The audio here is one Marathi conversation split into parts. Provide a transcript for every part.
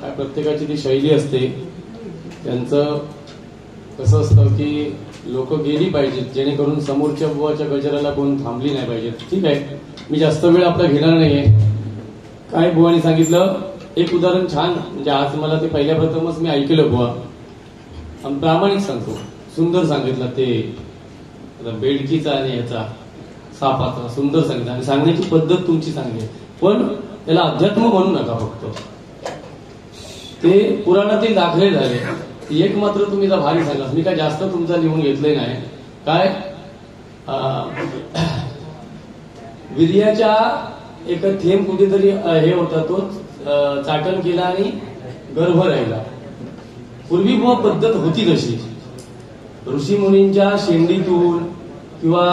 काय प्रत्येकाची ती शैली असते. त्यांचं कसं असतं की लोक गेली पाहिजेत जेणेकरून समोरच्या बुवाच्या गजराला कोण थांबली नाही पाहिजेत. ठीक आहे, मी जास्त वेळ आपला घेणार नाहीये. काय बुवानी सांगितलं एक उदाहरण छान, म्हणजे आज मला ते पहिल्या प्रथमच मी ऐकलं बुवा. आणि प्रामाणिक सांगतो, सुंदर सांगितलं ते बेडकीचा आणि याचा सापाचा सुंदर सांगितलं आणि सांगण्याची पद्धत तुमची चांगली, पण त्याला अध्यात्म म्हणू नका. फक्त ते पुराणातील दाखले झाले. एक मात्र तुम्ही जर भारी सांगा, मी काय जास्त तुमचा लिहून घेतलंय नाही. काय वीर्याच्या एक थेंब कुठेतरी हे होता, तो चाटण केला आणि गर्भ राहिला. पूर्वी बुवा पद्धत होती तशी, ऋषी मुनींच्या शेंडीतून किंवा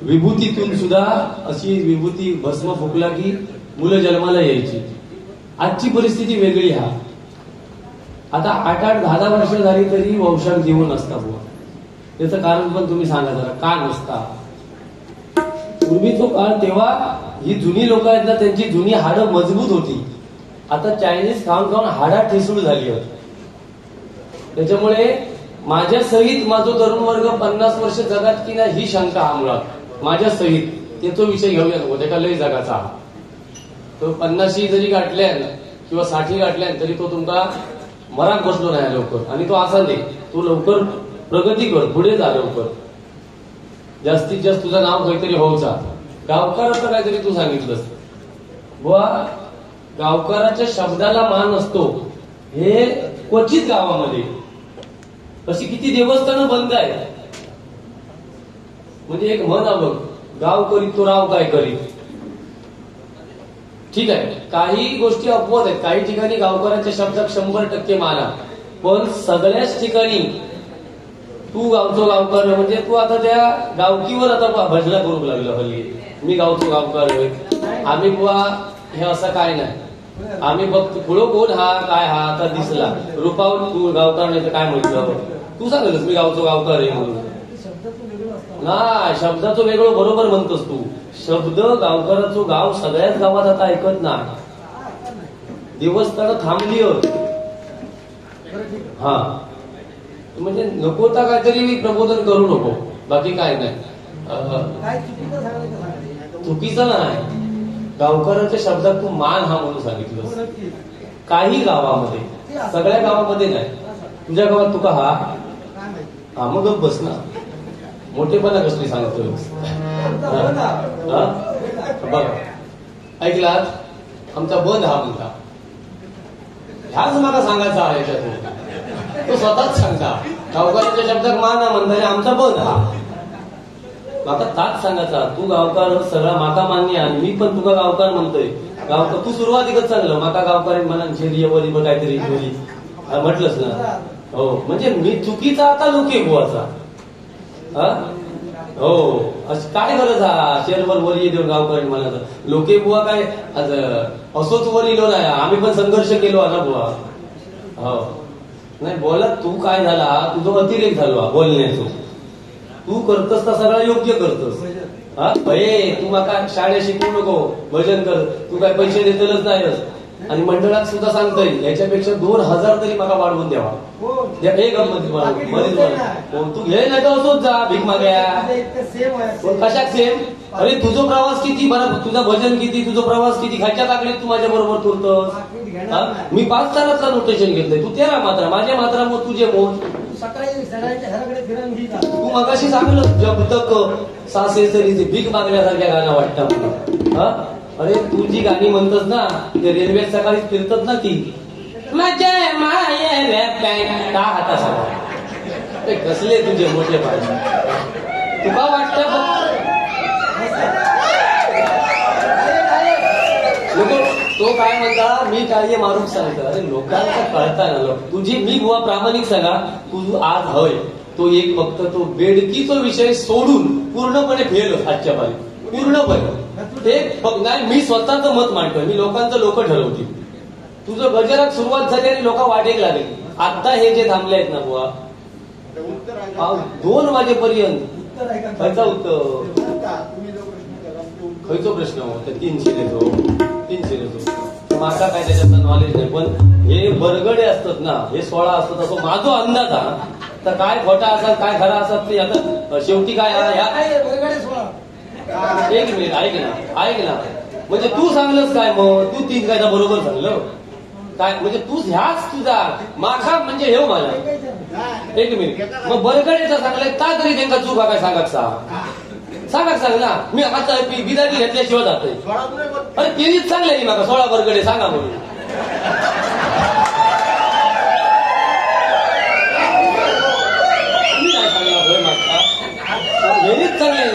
विभूतीतून सुद्धा अशी विभूती भस्म फुकला की मुलं जन्माला यायची. आजची परिस्थिती वेगळी. आता 8-8, 10-10 वर्ष झाली तरी वंशात जीवन नसता बुवा. त्याचं कारण पण तुम्ही सांगा जरा, का नसता? पूर्वीचा काळ तेव्हा ही जुनी लोक आहेत ना, त्यांची जुनी हाडं मजबूत होती. आता चायनीज खाऊन खाऊन हाडा ठिसूळ झाली होती. त्याच्यामुळे माझ्या सहित माझा तरुण वर्ग 50 वर्ष जगात की नाही ही शंका हा मुळात माझ्या सहित. ते तो विषय घेऊया नको, त्याचा लय जगाचा. तो 50 जरी गाठल्या किंवा 60 गाठल्या तरी तो तुमका मराक बसलो नाही लवकर. आणि तो असा नाही, तू लवकर प्रगती कर, पुढे जा लवकर. जास्तीत जास्त तुझं नाव काहीतरी होऊचा. गावकाराचं काहीतरी तू सांगितलंस बुवा, गावकाराच्या शब्दाला मान असतो हे क्वचित गावामध्ये. अशी किती देवस्थानं बंद आहेत. म्हणजे एक म्हण बघ, गाव करीत तो राव काय करीत. ठीक आहे, काही गोष्टी अपवाद आहेत. काही ठिकाणी गावकऱ्यांच्या शब्दात 100% माना, पण सगळ्याच ठिकाणी तू गावचो गावकार म्हणजे तू आता त्या गावकीवर आता भजला करू लागलं. हल्ली मी गावचो गावकार होय, आम्ही बुवा हे असं काय नाही. आम्ही बघतो पुढं कोण हा काय हा आता दिसला रूपावर तू गावकार नाही तर काय म्हटलं. तू सांगतस मी गावचो गावकार आहे म्हणून. ना शब्दाचं वेगळं बरोबर म्हणतोस तू. शब्द गावकराचं गाव सगळ्याच गावात आता ऐकत ना. देवस्थान थांबली होत. हा म्हणजे नको तर काहीतरी प्रबोधन करू नको, बाकी काय नाही. चुकीचं नाही. गावकऱ्याच्या शब्दात तू मान हा म्हणून सांगितलं. काही गावामध्ये, सगळ्या गावामध्ये नाही. तुझ्या गावात तुका हा मग गप बस ना. मोठेपणा कसली सांगतोय बघा. ऐकलात, आमचा बंद हा म्हणता. ह्याच मला सांगायचा आहे त्यातून. तो स्वतःच सांगता गावकऱ्याच्या शब्दात माना म्हणता आमचा बंद हा. माका ताच सांगायचा, तू गावकार सगळा माका मान्य आणि मी पण तुका गावकार म्हणतोय. गावकार तू सुरुवातीकच चांगलं माका गावकार म्हणा शेरी काहीतरी म्हटलंच ना. हो म्हणजे मी चुकीचा आता लोके बुवाचा. हो असं काय गरज हा शेरवर वरी देऊन गावकरी म्हणायचं. लोके बुवा काय असोच वर इलो नाही. आम्ही पण संघर्ष केलो ना बुवा. हो नाही बोलत तू काय झाला, तुझं अतिरेक झालो बोलण्याचो. तू करतस तर सगळं योग्य करतस. हा भये तू माका शाळेत शिकवू नको, भजन कर. तू काय पैसे देतलच नाहीस. आणि मंडळात सुद्धा सांगतोय याच्यापेक्षा 2000 तरी मला वाढवून द्यावा. तू घे नाही तर असोच जा भीक माग्या. कशाक सेम? अरे तुझा प्रवास किती बरं, तुझं भजन किती, तुझा प्रवास किती, खायच्या ताकडीत तू माझ्या बरोबर तुरतस. मी 5 तारातला नोटेशन घेतलंय, तू 13 मात्रा. माझ्या मात्रा मग तुझे मोज. तू मगाशी सांगलं जब तक सासे सरीचे भीक मागण्यासारख्या गाणं वाटतं. अरे तू जी गाणी म्हणतस ना ते रेल्वे सकाळी फिरतात ना ती माझ्या माये का हाता सगळं ते कसले तुझे मोठे पाहिजे. तुका वाटतं तो काय म्हणता मी काय मारून सांगतो. अरे लोकांना कळता ना. तुझी मी बुवा प्रामाणिक सांगा, तू आज हय तो एक फक्त तो बेडकीचा विषय सोडून पूर्णपणे फेल आजच्या पारी पूर्णपणे. ते नाही मी स्वतःचं मत मांडतोय, मी लोकांचं लोक ठरवतील. तुझं गजरात सुरुवात झाली आणि लोक वाटेक लागले. आता हे जे थांबले आहेत ना बुवा 2 वाजेपर्यंत खयचा उत्तर खयचो प्रश्न होता. 300 देतो माका काय त्याच्यातलं नॉलेज नाही, पण हे बरगडे असतात ना, हे 16 असतात असं माझा अंदाज हा. तर काय खोटा असतात काय खरा असतात ते आता शेवटी काय एक मिनिट ऐक ना म्हणजे तू सांगलंस काय मग तू 3 काय बरोबर सांगलं काय म्हणजे तू ह्याच तुझा माखा म्हणजे हे माझा एक मिनिट मग बरगडेचा सांगलाय का तरी त्यांना चूक काय सांगत सांग ना मी आता बिदागी घेतल्याशिवाय जातोय अरे तेच चांगले माका 16 बरगडे सांगा म्हणून तुम्ही काय सांगला मागता हेच चांगले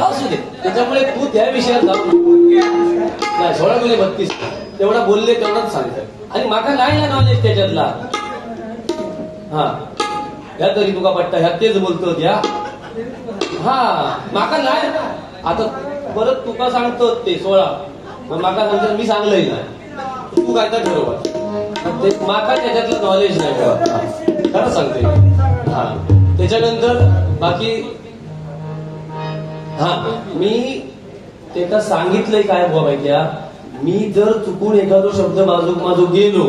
असू दे त्याच्यामुळे तू त्या विषयात जाऊ नाही 16-32 तेवढा बोलले तेवढाच सांगतात आणि माका नाही ना नॉलेज त्याच्यातला हा ह्या तरी तुका पट्टा ह्या तेच बोलतो त्या हा माका नाही आता परत तुका सांगतो ते 16 मग माका नंतर मी सांगलंय नाही तू काय तर ठरव ते माका त्याच्यातलं नॉलेज नाही खरं सांगते हा त्याच्यानंतर बाकी हा मी त्याला सांगितलंय काय बुवा माहितीया मी जर चुकून एखादा शब्द माझो गेलो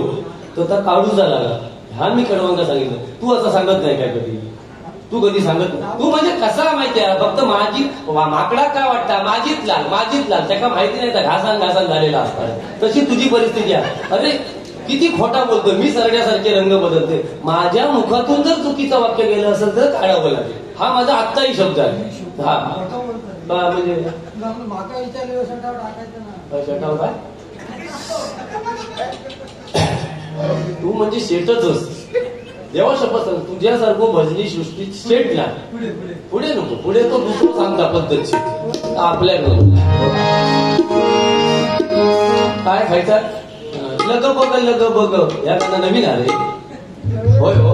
तर त्या काढूचा लागला हा मी कडवांका सांगितलं तू असं सांगत नाही काय कधी तू कधी सांगत नाही तू म्हणजे कसा माहितीये फक्त माझी माकडा काय वाटतं माझीच लाल त्याला माहिती नाही तर घासान झालेला असतात तशी तुझी परिस्थिती आहे अरे किती खोटा बोलतो मी सरड्यासारखे रंग बदलते माझ्या मुखातून जर चुकीचं वाक्य गेलं असेल तर काढावं लागेल हा माझा आत्ताही शब्द आहे हा म्हणजे शटाव काय तू म्हणजे शेटच देवा शपथ तुझ्यासारखं भजनी सृष्टी शेट नाही पुढे नको पुढे तो दुसरं सांगता पद्धतशीर आपल्याकडून काय खायचं लग बघ या गाणं नवीन आले होय हो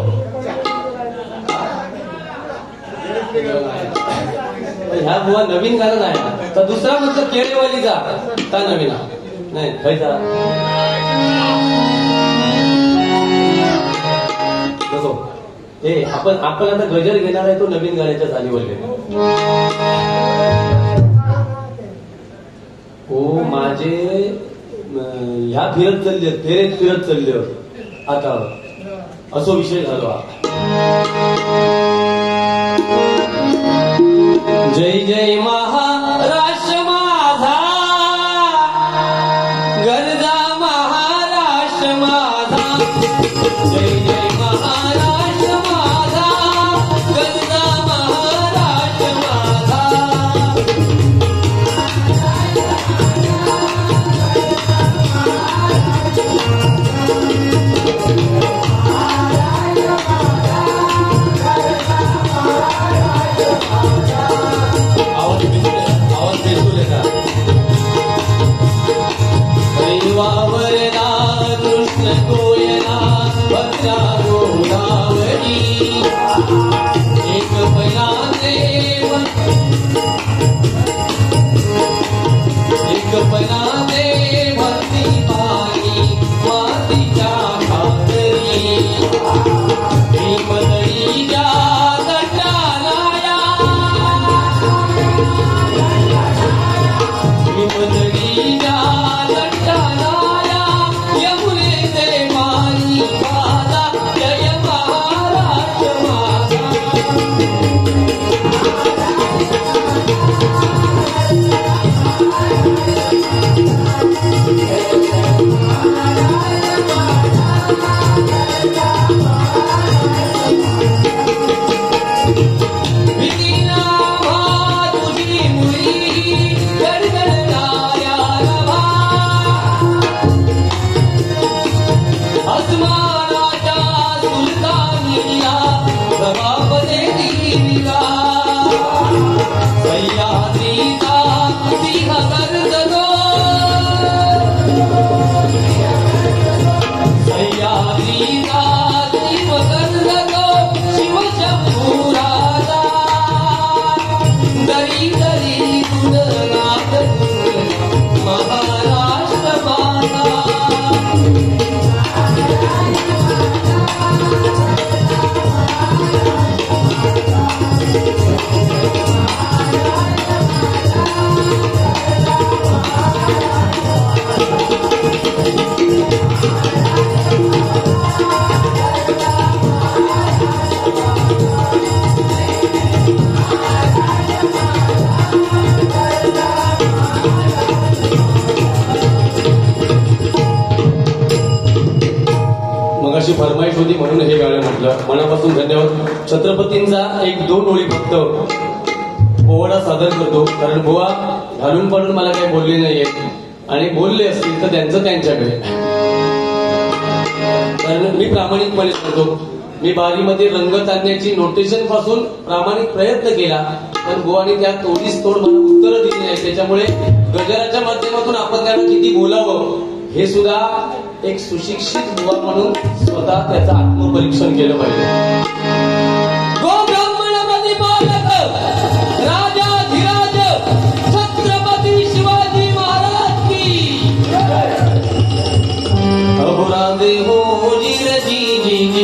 ह्या बुवा नवीन गाणं नाही तर दुसरा म्हटलं केळेवालीचा का नवीन नाही खायचा हे आपण आता गजर घेणार आहे तो नवीन गाण्याच्या चालीवर हो माझे ह्या फिरत चालले आता असो विषय झालो जय जय महाराष्ट्र माझा गरजा महाराष्ट्र माझा जय जय महाराष्ट्र माझा गरजा महाराष्ट्र माझा वावरला कृष्ण कोयना भद्रा गोदावरी एक पणाने भक्ती पाणी मातीच्या खातरी भीमदळीच्या गटालाया भीमदळीच्या यमुने ते पाणी अशी फरमाईश होती म्हणून हे गाणं म्हटलं. मनापासून धन्यवाद. छत्रपतींचा एक दोन ओळी फक्त पोवाडा सादर करतो, कारण बुवा घालून पाडून मला काही बोलले नाहीये, आणि बोलले असतील तर त्यांचं त्यांच्याकडे. कारण मी प्रामाणिकपणे सांगतो, मी बारीमध्ये रंगत आणण्याची नोटेशन पासून प्रामाणिक प्रयत्न केला, पण बुवानी त्या तोडीस तोड मला उत्तरं दिली नाही. त्याच्यामुळे गजराच्या माध्यमातून आपण त्यांना किती बोलावं हे सुद्धा एक सुशिक्षित बुवा म्हणून स्वतः त्याचं आत्मपरीक्षण केलं पाहिजे. गो ब्राह्मण प्रतिपालक राजाधिराज छत्रपती शिवाजी महाराज की अहो राधे हो जी जी जी.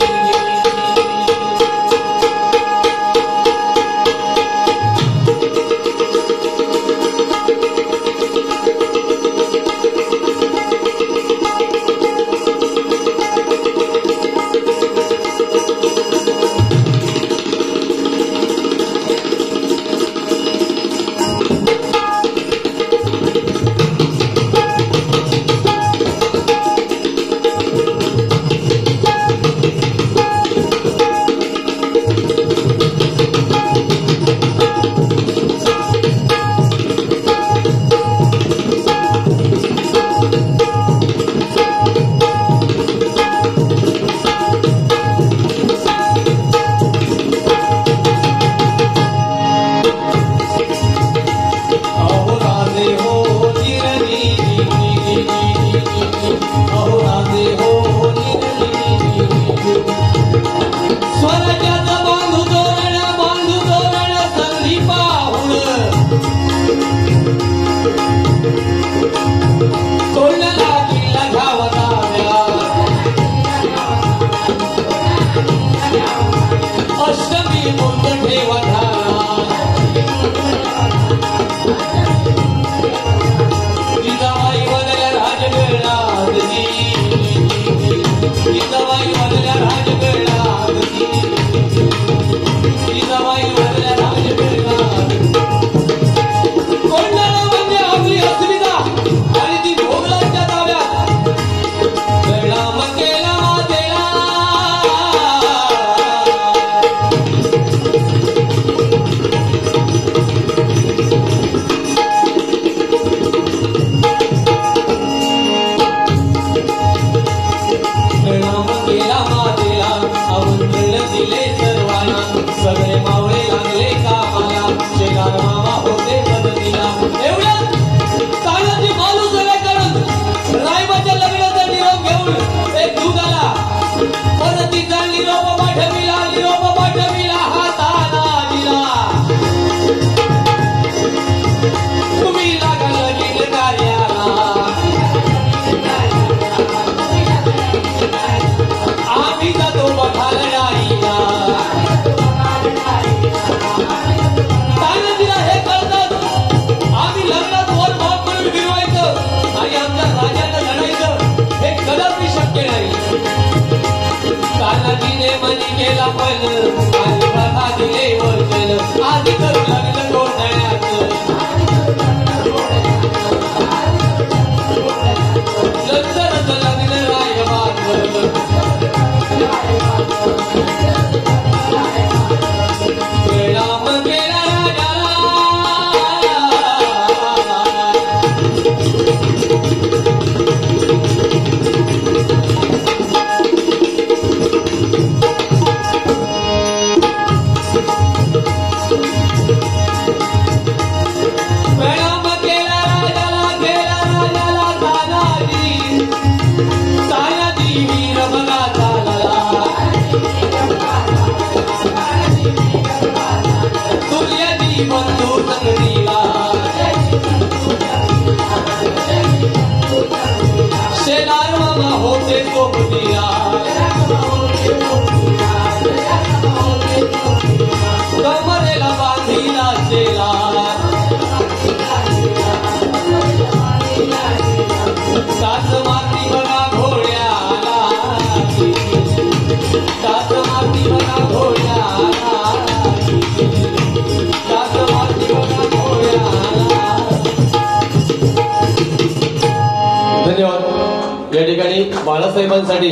धन्यवाद. या ठिकाणी बाळासाहेबांसाठी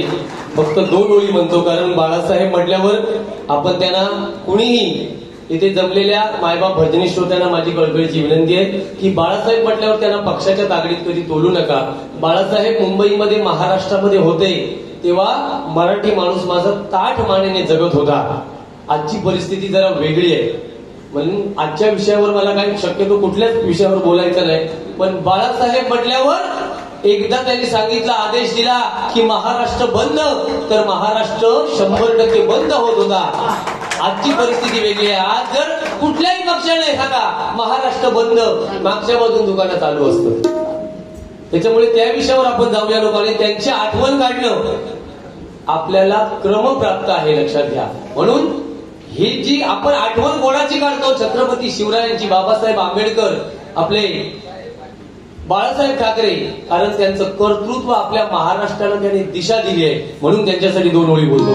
फक्त 2 ओळी म्हणतो, कारण बाळासाहेब म्हटल्यावर आपण त्यांना कुणीही इथे जमलेल्या मायबाप भजनी श्रोत्यांना माझी कळकळीची विनंती आहे की बाळासाहेब म्हटल्यावर त्यांना पक्षाच्या तागडीत कधी तोलू नका. बाळासाहेब मुंबईमध्ये महाराष्ट्रामध्ये होते तेव्हा मराठी माणूस माझा ताठ मानेने जगत होता. आजची परिस्थिती जरा वेगळी आहे, म्हणून आजच्या विषयावर मला काही शक्यतो कुठल्याच विषयावर बोलायचं नाही. पण बाळासाहेब म्हटल्यावर एकदा त्यांनी सांगितला, आदेश दिला की महाराष्ट्र बंद, तर महाराष्ट्र 100% बंद होत होता. आजची परिस्थिती वेगळी आहे. आज जर कुठल्याही पक्षाने सांगा महाराष्ट्र बंद, मागच्या बाजून दुकानं चालू असतं. त्याच्यामुळे त्या विषयावर आपण जाऊया लोकांनी. त्यांची आठवण काढणं आपल्याला क्रमप्राप्त आहे, लक्षात घ्या. म्हणून ही जी आपण आठवण कोणाची काढतो, छत्रपती शिवरायांची, बाबासाहेब आंबेडकर, आपले बाळासाहेब ठाकरे, कारण त्यांचं कर्तृत्व आपल्या महाराष्ट्राला त्यांनी दिशा दिली आहे. म्हणून त्यांच्यासाठी 2 ओळी बोलतो.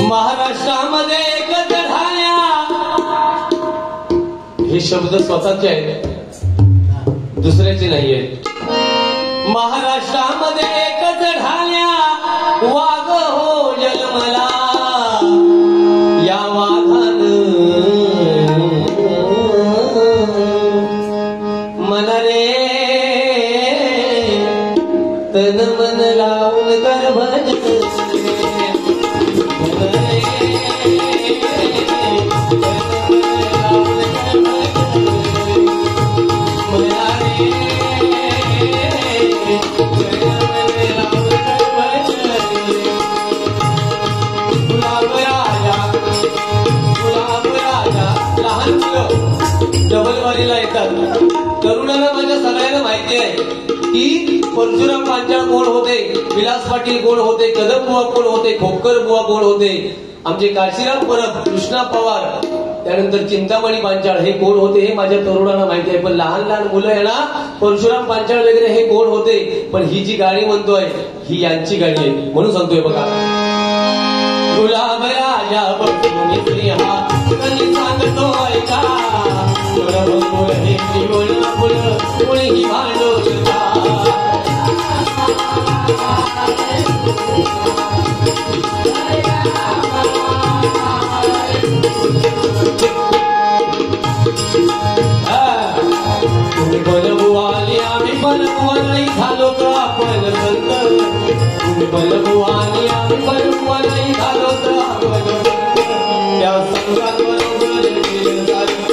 महाराष्ट्रामध्ये एकच ढाल्या, हे शब्द स्वतःचे आहेत, दुसऱ्याचे नाही आहेत. महाराष्ट्रामध्ये एकच ढाल्या, वाघ हो जन्मला, या वाघान मन रे तन मन लावून कर भजन, डबलवारीला येतात. तरुणांना माझ्या सगळ्यांना माहिती आहे की परशुराम पांचाळ कोण होते, विलास पाटील कोण होते, कदम बुवा कोण होते, खोपकर बुवा कोण होते, आमचे काशीराम परब, कृष्णा पवार, त्यानंतर चिंतामणी पांचाळ हे कोण होते हे माझ्या तरुणांना माहिती आहे. पण लहान लहान मुलं आहे ना, परशुराम पांचाळ वगैरे हे कोण होते, पण ही जी गाणी म्हणतोय ही यांची गाणी आहे. म्हणून सांगतोय बघा, गुलाब राजा बघून स्त्रिया कधी सांगतो ऐका, कोणीही भांडवता, तुम्ही बलबुवा आली, आम्ही बलबुवा नाही झालो तर आपण संत, तुम्ही बलबुवा आली, आम्ही बलबुवा नाही झालो तर आपण संत, त्या संघात बरोबर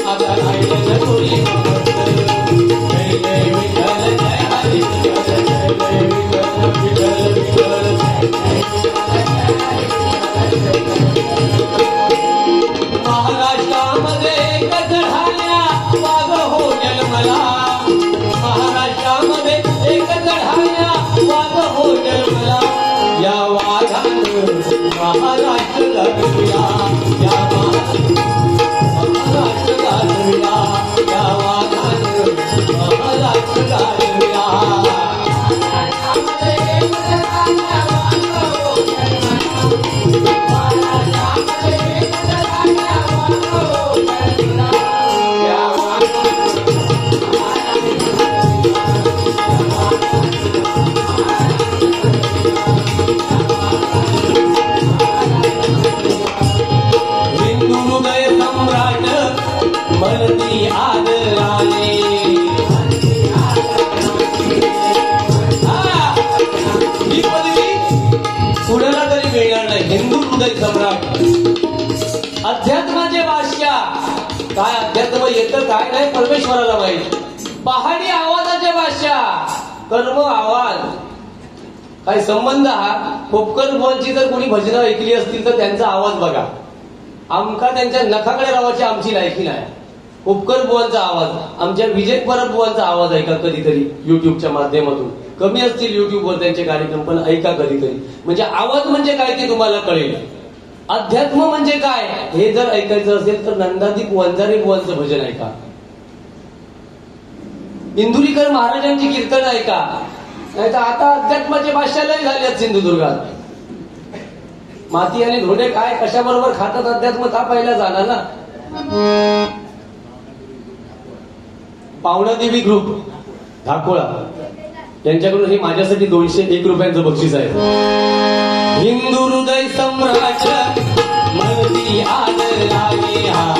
आता राहिलं थोडी जय जय विठ्ठल जय हरी जय जय विठ्ठल विठ्ठल महाराष्ट्रामध्ये एकच ढाल्या, वाघ हो जन्मला, महाराष्ट्रामध्ये एकच ढाल्या, वाघ हो जन्मला, या वाघानं महाराष्ट्र लढविला, या महाराष्ट्र गाजविला, या वाघानं महाराष्ट्र गाजविला. मरती आदराने ही पदवी कुणाला तरी मिळणार नाही. हिंदू हृदय सम्राट, अध्यात्माचे बादशाह. काय अध्यात्म येतं काय नाही परमेश्वराला माहित. पहाडी आवाजाचे बादशाह, कर्म आवाज. काय संबंध हा? खोपकर बुवांची जर कोणी भजनं ऐकली असतील तर त्यांचा आवाज बघा. आमका त्यांच्या नखाकडे रावाची आमची लायकी नाही. खोपकर बुवांचा आवाज, आमच्या विजय परब बुवांचा आवाज ऐका कधीतरी युट्यूबच्या माध्यमातून. कमी असतील युट्यूबवर त्यांचे कार्यक्रम, पण ऐका कधीतरी. म्हणजे आवाज म्हणजे काय ते तुम्हाला कळेल. अध्यात्म म्हणजे काय हे जर ऐकायचं असेल तर नंदादीप वंजारे बुवांचं भजन ऐका, इंदुरीकर महाराजांची कीर्तन ऐका. नाही तर आता अध्यात्माचे भाषालय झाले आहेत सिंधुदुर्गात. माती आणि धोंडे काय कशाबरोबर खातात अध्यात्म का पाहिला जाणार ना. पावणादेवी ग्रुप धाकोळा यांच्याकडून हे माझ्यासाठी 201 रुपयांचं बक्षीस आहे. हिंदू हृदय सम्राट मर्दी आदराने हा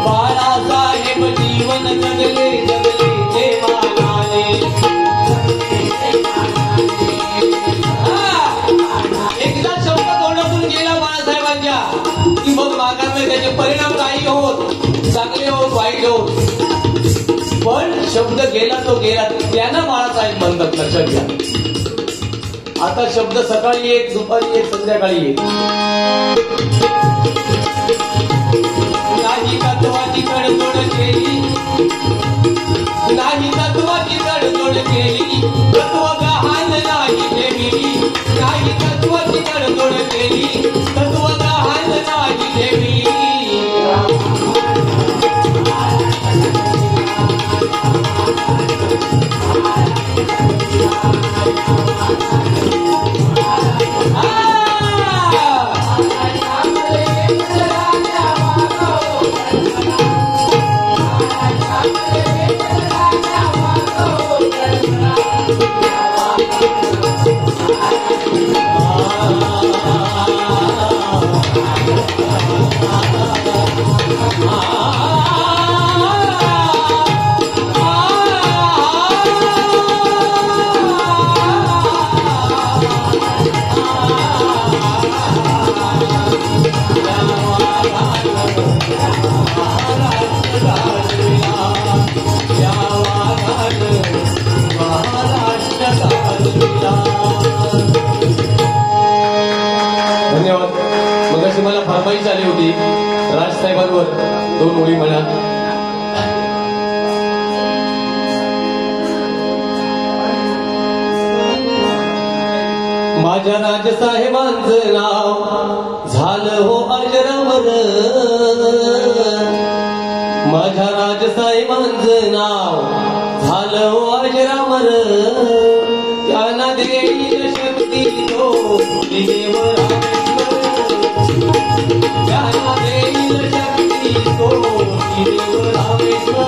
बाळासाहेब जीवन जगले जगले ते मानाने. एकदा शब्द तोंडातून गेला बाळासाहेबांच्या की मग मागावे त्याचे परिणाम काही होत, चांगले होत वाईट होत, पण शब्द गेला तो गेला. त्यानं बाळासाहेब म्हणतात, लक्षात घ्या. आता शब्द सकाळी एक, दुपारी एक, संध्याकाळी एक. नाही तत्वाची तडजोड केली, नाही तत्वाची तडजोड केली, तत्व गहाण नाही ठेवली. नाही तत्वाची तडजोड केली, तत्व गहाण नाही ठेवली. धन्यवाद. मगाशी मला फरमाईश आली होती राजसाहेबांवर 2 ओळी म्हणा. माझ्या राजसाहेबांचं नाव झालं हो अजरामर. माझ्या राजसाहेबांचं नाव झालं हो अजरामर. त्यांना देईल शक्ती तो देव रामेश्वर. त्यांना देईल शक्ती तो देव रामेश्वर.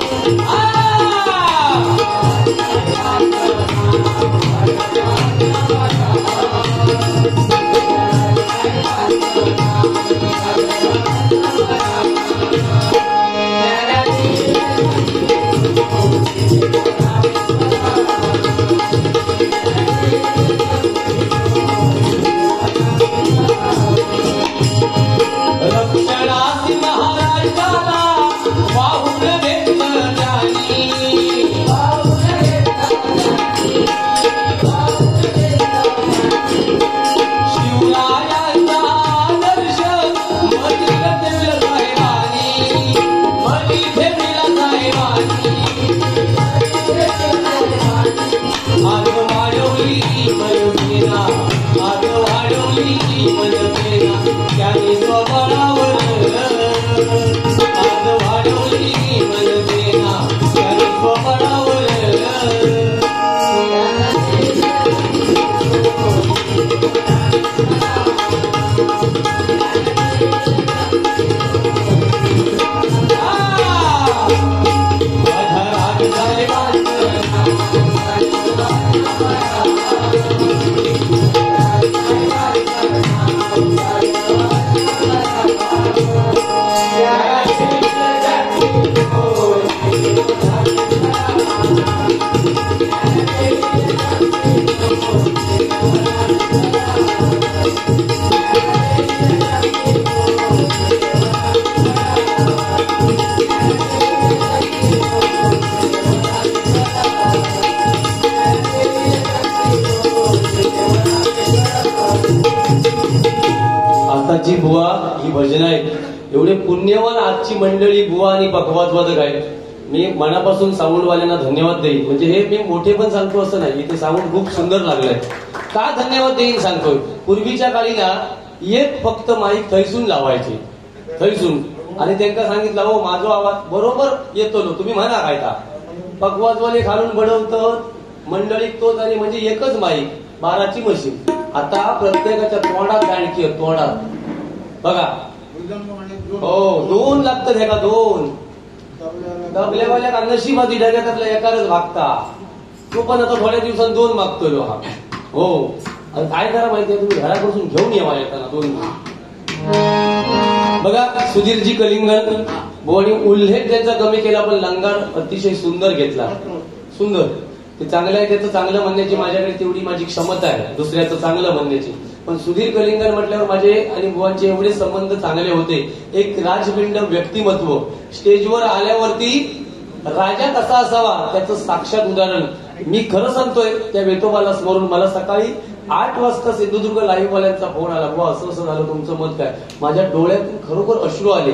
रक्षणासी महाराष्ट्राला वाहून घेतलं त्यांनी. शिवरायांचा आदर्श मधील ठेवला साहेबांनी, मधी ठेवला साहेबांनी. आग वाढवली मनसेना, आग वाढवली मनसेना. त्यांनी स्वबळावर आग वाढवली मनसेना, त्यांनी स्वबळावर. आताची बुवा ही भजन आहेत, एवढे पुण्यवान आजची मंडळी बुवा आणि पखवाजवादक आहेत. मी मनापासून साऊंडवाल्यांना धन्यवाद देईन. म्हणजे हे मी मोठे पण सांगतो असं नाही, इथे साऊंड खूप सुंदर लागलाय. का धन्यवाद देईन सांगतोय. पूर्वीच्या काळी ना एक फक्त माईक थैसून लावायचे, थैसून, आणि त्यांना सांगितलं हो माझा आवाज बरोबर येतो लो, तुम्ही म्हणा काय का. पखवाजवाले खालून बडवतात, मंडळीत तोच, आणि म्हणजे एकच माईक 12ची मशीन. आता प्रत्येकाच्या तोंडात गाणकी, तोंडात बघा हो, 2 लागतात ह्या का 2 दबल्यावाल्या नशिबात ढग्या त्यातला एकारच भागता. तो पण आता थोड्या दिवसात 2 मागतोय हा. हो, आणि काय करा माहितीये, तुम्ही घरापासून घेऊन यावा येताना 2. बघा सुधीरजी कलिंगन बोनी उल्लेख त्यांचा कमी केला, पण लंगार अतिशय सुंदर घेतला. सुंदर ते चांगलं आहे, त्याचं चांगलं म्हणण्याची माझ्याकडे तेवढी माझी क्षमता आहे, दुसऱ्याचं चांगलं म्हणण्याची. पण सुधीर कलिंगन म्हटल्यावर माझे आणि बुवांचे एवढे संबंध चांगले होते. एक राजपिंड व्यक्तिमत्व, स्टेजवर आल्यावरती राजा कसा असावा त्याचं साक्षात उदाहरण. मी खरं सांगतोय, त्या वेतोबाला स्मरून मला सकाळी 8 वाजता सिंधुदुर्ग लाईव्ह वाल्यांचा फोन आला, बुवा असं असं झालं, तुमचं मत काय. माझ्या डोळ्यातून खरोखर अश्रू आले,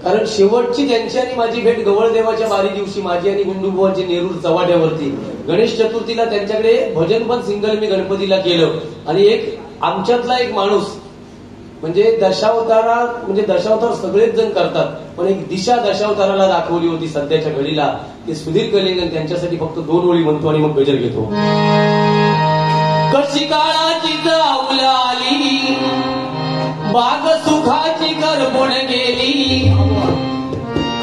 कारण शेवटची त्यांची आणि माझी भेट गवळदेवाच्या बारी दिवशी माझी आणि गुंडूबुवांची नेरूर चव्हाट्यावरती. गणेश चतुर्थीला त्यांच्याकडे भजन पण सिंगल मी गणपतीला केलं. आणि एक आमच्यातला एक माणूस म्हणजे दशावतार सगळेच जण करतात, पण एक दिशा दशावताराला दाखवली होती सध्याच्या घडीला, ते सुधीर कलिंगन. त्यांच्यासाठी फक्त 2 ओळी म्हणतो आणि मग गजर घेतो. कशी काळाची जाऊला आली, बाग सुखाची करपून गेली,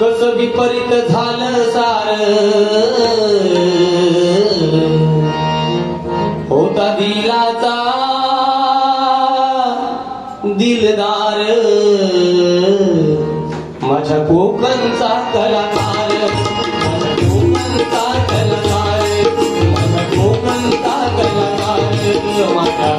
कस विपरीत झालं सार, होता दिलाचा दिलदार, माझ्या कोकणचा कलाकार, माझ्या कोकणचा कलाकार, माझ्या कोकणचा कलाकार, माझ्या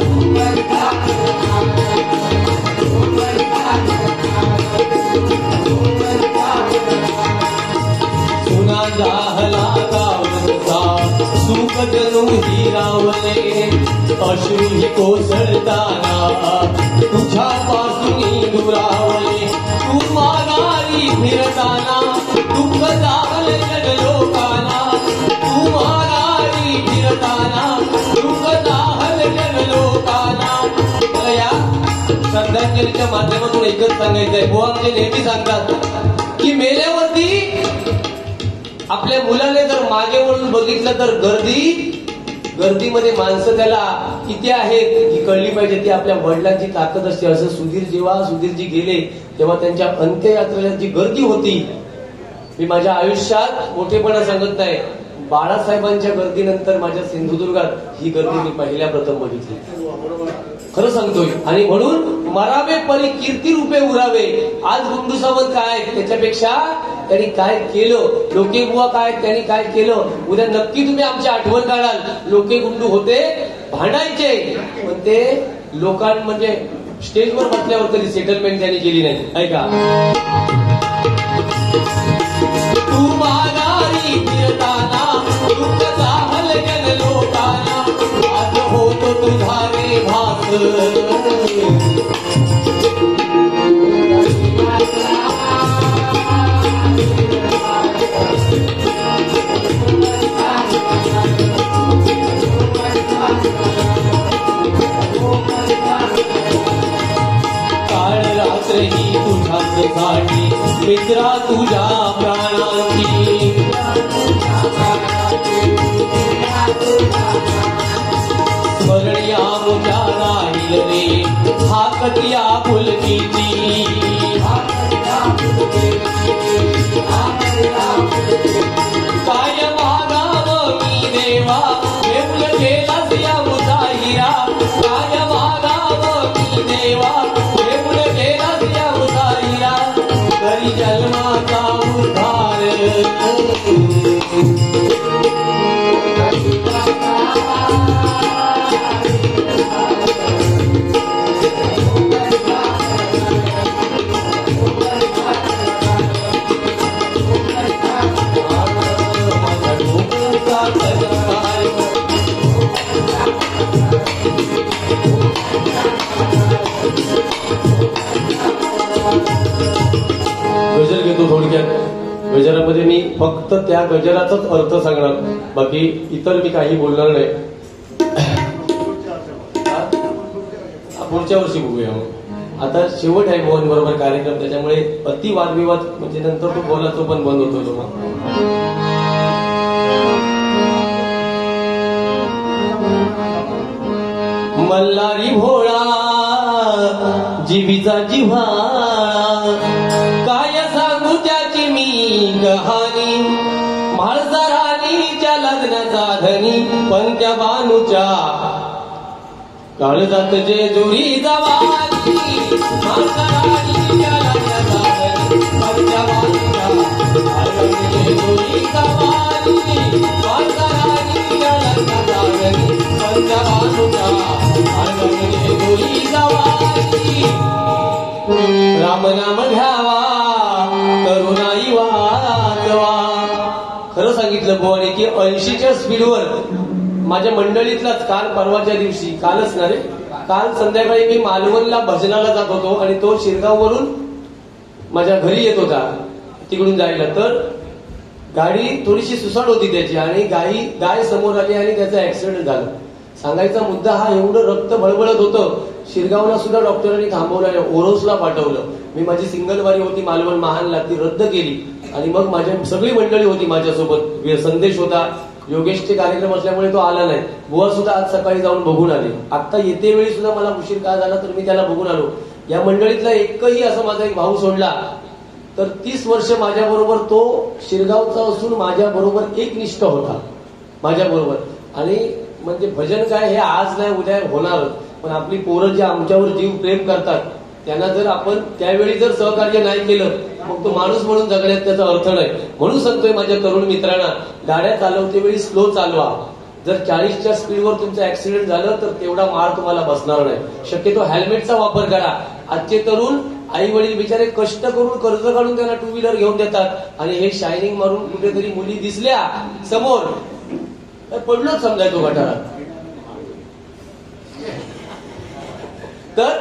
सुना जाहला गावचा सुख जणू हिरावले, अश्रू कोसळताना तुझ्यापासून दुरावले, तू माघारी फिरताना दुःख झालं लोकांना, तू माघारी फिरताना दुःख झालं लोकांना. मला या श्रद्धांजलीच्या माध्यमातून एकच सांगायचंय, बुवा आमचे नेहमी सांगतात की मेल्यावरती आपल्या मुलाने जर मागे वळून बघितलं तर गर्दीमध्ये माणसं त्याला किती आहेत ही कळली पाहिजे, ती आपल्या वडिलांची ताकद असते. असं सुधीरजी गेले तेव्हा त्यांच्या अंत्ययात्रेला जी गर्दी होती, मी माझ्या आयुष्यात मोठेपणा सांगत नाही, बाळासाहेबांच्या गर्दीनंतर माझ्या सिंधुदुर्गात ही गर्दी मी पहिल्या प्रथम बघितली, खरं सांगतोय. आणि म्हणून मरावे परी कीर्ती रूपे उरावे. आज गुंडू सावंत काय त्याच्यापेक्षा त्यांनी काय केलं, लोके बुवा काय त्यांनी काय केलं, उद्या नक्की तुम्ही आमची आठवण काढाल. लोके गुंडू होते, भांडायचे, पण ते म्हणजे स्टेजवर बसल्यावर कधी सेटलमेंट त्यांनी केली नाही. ऐका, तू माघारी फिरताना दुःख झालं लोकांना, आज होतो तुझा रे भास, काळ रात्र ही तुझ्याच साठी, मित्रा तुझ्या प्राणांची, स्मरण या मुझ्या राहील रे हाकतिया पुलकीची, काय मागावं मी देवा देऊल केलास या मुझा हिरा, काय मागावं मी देवा देऊल केलास या मुझा हिरा, करी जन्माचा उद्धार. गजर घेतो थोडक्यात. गजरामध्ये मी फक्त त्या गजराचाच अर्थ सांगणार, बाकी इतर मी काही बोलणार नाही. पुढच्या वर्षी बघूया. आता शेवट आहे मोहन बरोबर कार्यक्रम, त्याच्यामुळे अति वादविवाद म्हणजे नंतर तो बोलायचो पण बंद होतो. मल्हारी भोळा जीवीचा जिव्हाळा, काय सांगू त्याची मी कहाणी, म्हाळसा राणीच्या लग्नाचा धनी, पण त्या बानूच्या काळजात जेजुरी जवानी, म्हाळसा राणीच्या लग्नाचा धनी, पण त्या बानूच्या काळजात जेजुरी जवानी, म्हाळसा राणीच्या लग्नाचा धनी, पण त्या बानूच्या काळजात जेजुरी जवानी. राम नाम घ्यावा तरुणाई वाचवा. खरं सांगितलं बुवाने की 80च्या स्पीडवर माझ्या मंडळीतलाच काल परवाच्या दिवशी, कालच ना रे, काल संध्याकाळी मी मालवणला भजनाला जात होतो आणि तो शिरगाववरून माझ्या घरी येत होता तिकडून जायला. तर गाडी थोडीशी सुसाट होती त्याची आणि गाय समोर आली आणि त्याचा ऍक्सिडेंट झाला. सांगायचा मुद्दा हा, एवढं रक्त बळबळत होतं. शिरगावला सुद्धा डॉक्टरांनी थांबवलं आणि ओरोसला पाठवलं. मी माझी सिंगल वारी होती मालवण महानला, ती रद्द केली आणि मग माझी सगळी मंडळी होती माझ्यासोबत. संदेश होता, योगेशचे कार्यक्रम असल्यामुळे तो आला नाही. बुवा सुद्धा आज सकाळी जाऊन बघून आले. आता येते वेळी सुद्धा मला उशीर का झाला तर मी त्याला बघून आलो. या मंडळीतला एकही असं माझा एक भाऊ सोडला तर 30 वर्ष माझ्या बरोबर तो शिरगावचा असून माझ्या बरोबर एकनिष्ठ होता माझ्या बरोबर. आणि म्हणजे भजन काय हे आज नाही उद्या होणार, पण आपली पोरं जे आमच्यावर जीव प्रेम करतात त्यांना जर आपण त्यावेळी जर सहकार्य नाही केलं मग तो माणूस म्हणून जगण्यात त्याचा अर्थ नाही. म्हणून सांगतोय माझ्या तरुण मित्रांना, गाड्या चालवते वेळी स्लो चालवा. जर 40च्या स्पीडवर तुमचं ऍक्सिडेंट झालं तर तेवढा मार तुम्हाला बसणार नाही. शक्यतो हेल्मेटचा वापर करा. आजचे तरुण आई वडील बिचारे कष्ट करून कर्ज काढून त्यांना टू व्हीलर घेऊन देतात आणि हे शायनिंग मारून कुठेतरी मुली दिसल्या समोर पडलोच समजायचो गटारात. तर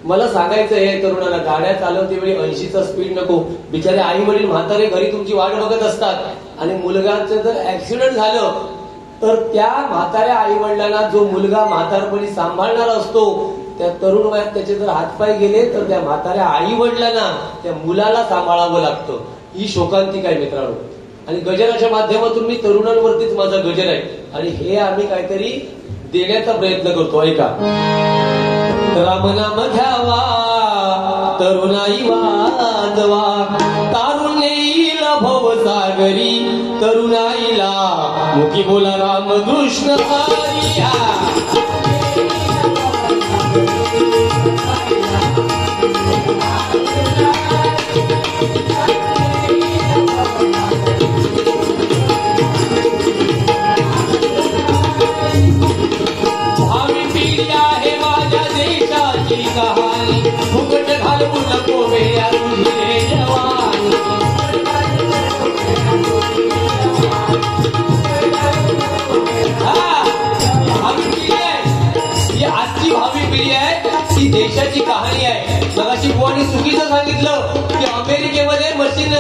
मला सांगायचं हे तरुणाला, गाड्या चालवते वेळी 80चा स्पीड नको. बिचारे आई वडील म्हातारे घरी तुमची वाट बघत असतात आणि मुलगाचं जर ऍक्सिडेंट झालं तर त्या म्हाताऱ्या आई वडिलांना जो मुलगा म्हातारपणी सांभाळणारा असतो त्या तरुण वयात त्याचे जर हातपाय गेले तर त्या म्हाताऱ्या आई वडिलांना त्या मुलाला सांभाळावं लागतं. ही शोकांतिक आहे मित्रांनो. आणि गजराच्या माध्यमातून मी तरुणांवरतीच माझा गजर आहे आणि हे आम्ही काहीतरी देण्याचा प्रयत्न करतो. ऐका, रामनाम घ्यावा तरुणाई वाजवा, तारुण्य येईल भवसागरी, तरुणाईला मुखी बोला रामकृष्ण हरी. कहाणी फुकट घालवू नको वेळा तुझी रे जवानी. ही आजची भावी पिढी आहे, ती देशाची कहाणी आहे. मगाशी बुवानी चुकीचं सांगितलं की अमेरिकेमध्ये मशीन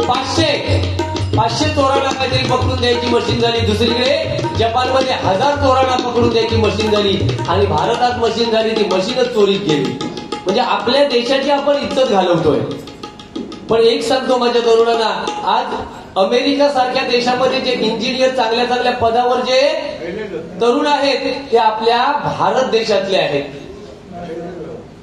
500 चोरांना काहीतरी पकडून द्यायची मशीन झाली, दुसरीकडे जपानमध्ये 1000 चोरांना पकडून द्यायची मशीन झाली आणि भारतात मशीन झाली ती मशीनच चोरीत गेली. म्हणजे आपल्या देशाची आपण इज्जत घालवतोय. पण एक सांगतो माझ्या तरुणांना, आज अमेरिका सारख्या देशामध्ये जे इंजिनियर चांगल्या चांगल्या पदावर जे तरुण आहेत ते आपल्या भारत देशातले आहेत.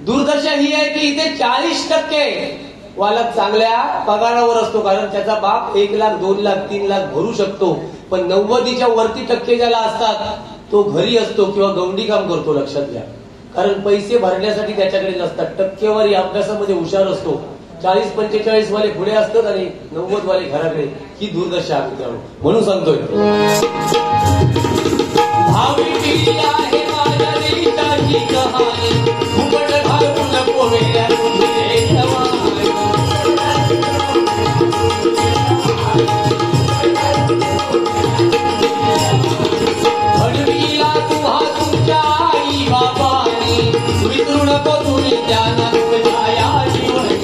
दुर्दशा ही आहे की इथे 40% वाला चांगल्या पगारावर असतो, कारण त्याचा बाप 1 लाख 2 लाख 3 लाख भरू शकतो. पण 90च्या वरती टक्के ज्याला असतात तो घरी असतो किंवा गवंडी काम करतो. लक्षात घ्या, कारण पैसे भरण्यासाठी त्याच्याकडे नसतात. टक्केवारी अभ्यासामध्ये हुशार असतो. 40-45 वाले पुढे असतात आणि 90 वाले घराकडे. ही दुर्दशा मित्रांनो. म्हणून सांगतोय, भावी पिढी आहे माझ्या देशाची कहाणी, फुकट घालवू नको वेळा तुझी रे जवानी. घडवीला तुम्हा तुमच्या आई बाबांनी, विसरू नको तुम्ही त्यांना तुझ्या जीवनी.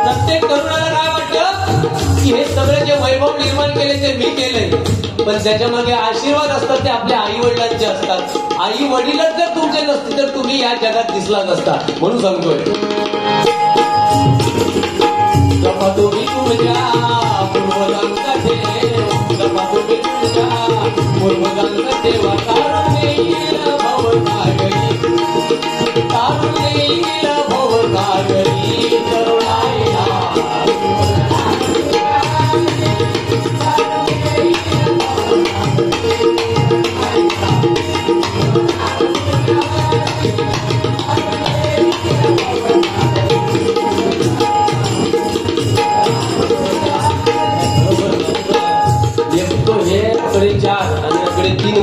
प्रत्येक तरुणाला काय वाटतं की हे सगळं जे वैभव निर्माण केले ते मी केलंय, पण त्याच्या मागे आशीर्वाद असतात ते आपल्या आई वडिलांचे असतात. आई वडीलच जर तुमचे नसते तर तुम्ही या जगात दिसला नसता. म्हणून सांगतोय, जपा तुम्ही तुमच्या पूर्वजांचा ठेव, जपा तुम्ही तुमच्या पूर्वजांचा ठेवा.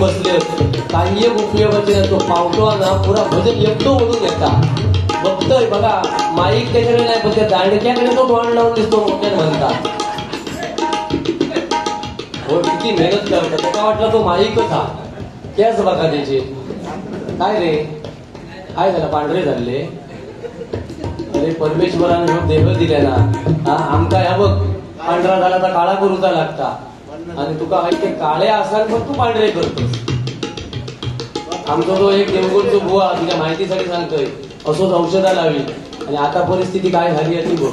बसले काही एक उपयोगाचे नाही. तो पावटो ना पुरा भजन एकटो ओढून येता बघतोय बघा. माईक त्याच्याकडे नाही पण त्या दांडक्याकडे तो तोंड लावून दिसतो मोठ्याने म्हणतात. हो किती मेहनत करतात. त्याला वाटलं तो माईकच हा. त्याच बघा त्याचे काय रे काय झालं पांढरे झाले. अरे परमेश्वराने हो देह दिले ना हा आमका ह्या बघ पांढरा झाला तर काळा करूचा लागता आणि तुका ते काळे असाल पण तू पांढरे करतोस. आमचा तो एक देवगुरचो बुवा तुझ्या माहितीसाठी सांगतोय असोच औषधा लावी आणि आता परिस्थिती काय झाली आहे ती बघ.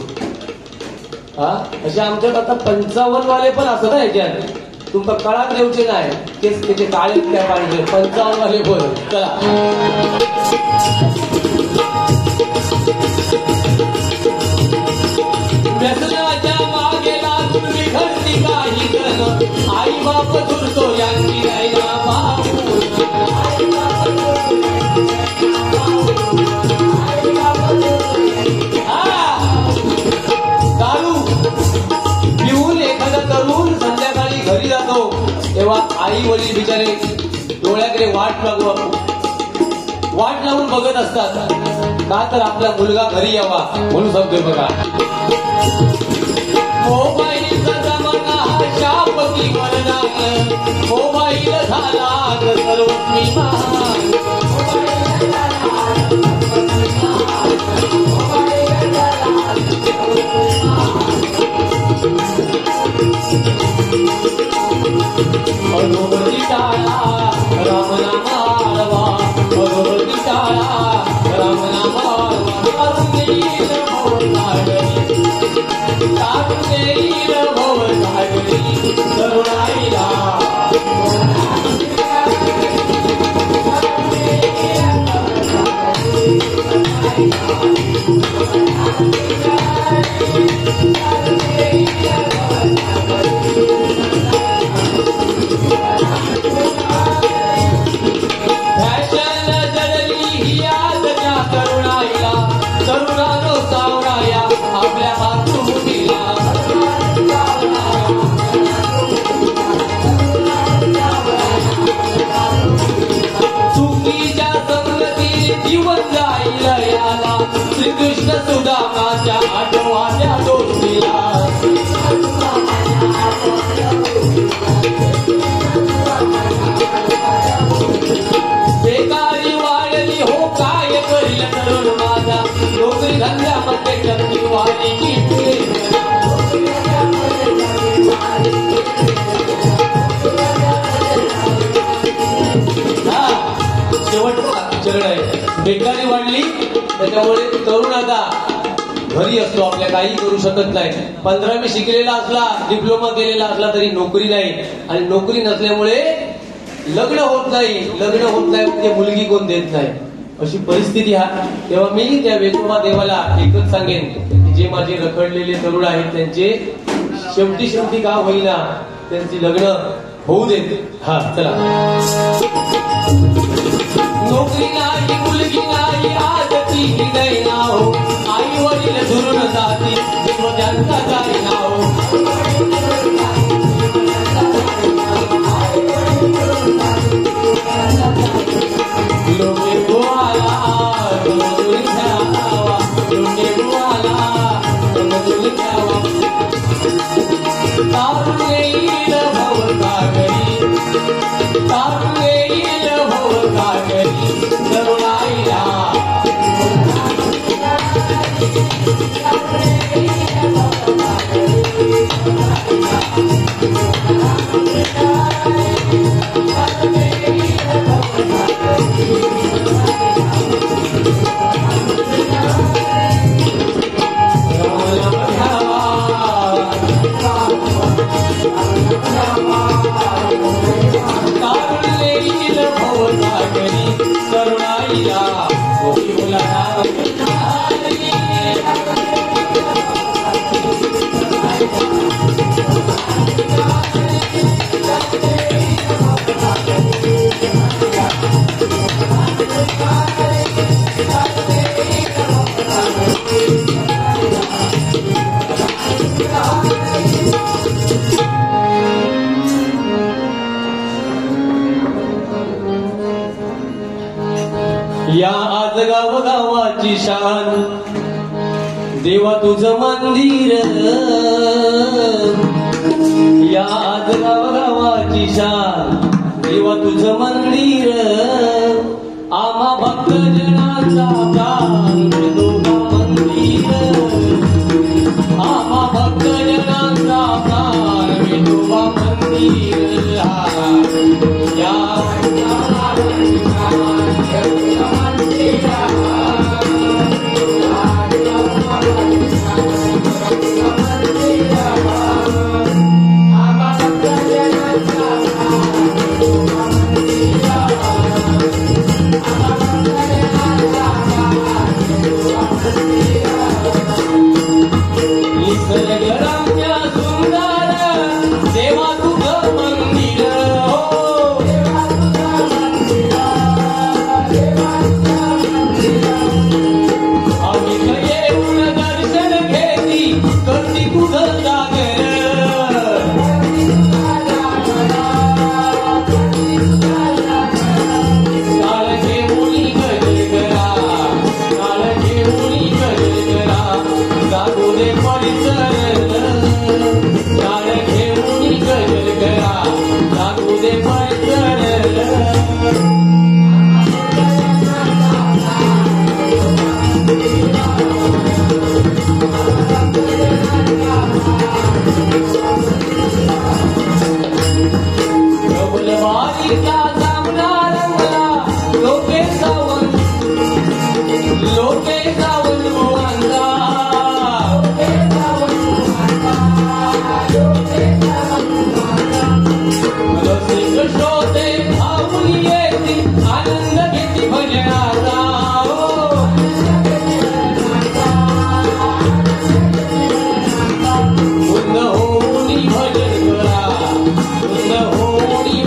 हा असे आमच्यात आता 55 वाले पण असत ना याच्यात. तुमका कळाक देऊचे नाही तेच त्याचे काळे काय पाहिजे 55 वाले बोल. चला व्यसनाच्या मागे लागून विघडती काही जण आई बाप दुरतो यांची राहिला दारू पिऊन एखादा तरुण संध्याकाळी घरी जातो तेव्हा आई वडील बिचारे डोळ्याकडे वाट लावून बघत असतात का तर आपला मुलगा घरी यावा म्हणून सांगतोय बघा. मोबाईलचा जमाना हा शापती वरदान मोबाईल झाला सर्वस्वी महान. अधोगती टाळा रामनामा आळवा अधोगती टाळा रामनामा आळवा अरुण येईल भव सागरी तारून येईल भव सागरी तरुणाईला तरुणानो सावराया आपल्या मातृभूमीला चुकीच्या संगती जीवन जाईल याला श्रीकृष्ण सुदामाच्या आठवाच्या दोस्तीला. बेकारी वाढली हो काय करील तरुण माझा नोकरी धंद्यामध्ये टक्केवारीची शेवटचा चरण आहे. बेकारी वाढली त्याच्यामुळे तरुण आता घरी असतो आपल्या काही करू शकत नाही. 15वी शिकलेला असला डिप्लोमा केलेला असला तरी नोकरी नाही आणि नोकरी नसल्यामुळे लग्न होत नाही म्हणजे मुलगी कोण देत नाही अशी परिस्थिती हा. तेव्हा मी त्या वेतोबा देवाला एकच सांगेन की जे माझे रखडलेले तरुण आहेत त्यांचे शेवटी का होईना त्यांची लग्न होऊ देत. हा चला. नोकरी नाही मुलगी नाही आजची ही दैना हो आई वडील झुरून जाती त्यांचा जाईना हो. लोके बुवाला समजून घ्यावा लोके बुवाला समजून घ्यावा तारून येईल भव सागरी तारून येईल भव सागरी तरुणाईला या आज गावगावाची शान देवा तुझं मंदिर, या आज गावगावाची शान देवा तुझं मंदिर, आम्हा भक्तजनांचा प्राण विठोबा मंदिर, आम्हा भक्तजनांचा प्राण विठोबा मंदिर, या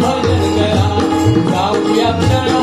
भजन करा, गाऊया क्षण